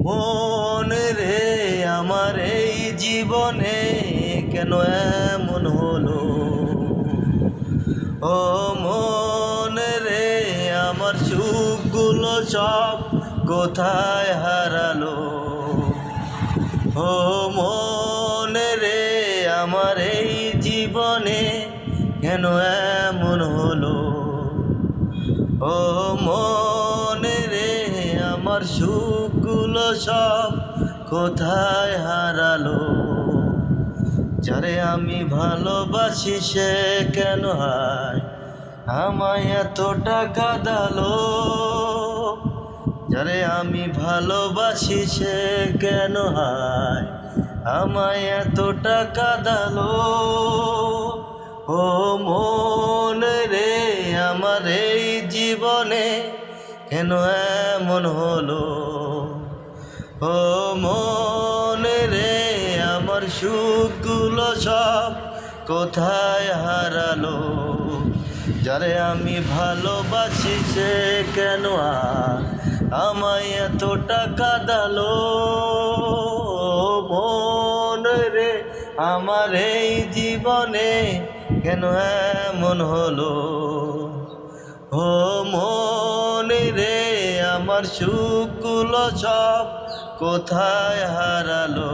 মন রে আমার এই জীবনে কেন এমন হলো? ও মন রে আমার সুখগুলো সব কোথায় হারালো? ও মন রে আমার এই জীবনে কেন এমন হলো? ও মন রে আমার সুখগুলো সব কোথায় হারালো? যারে আমি ভালোবাসি সে কেন হায় আমায় এতটা কাঁদালো? যারে আমি ভালোবাসি সে কেন হায় আমায় এতটা কাঁদালো? ও মন রে আমার এই জীবনে কেন এমন হলো? ও মন রে আমার সুখগুলো সব কোথায় হারালো? যারে আমি ভালোবাসি সে কেন আমায় এতটা কাঁদালো? মন রে আমার এই জীবনে কেন এমন হলো? ও মন রে আমার সুখগুলো সব কোথায় হারালো?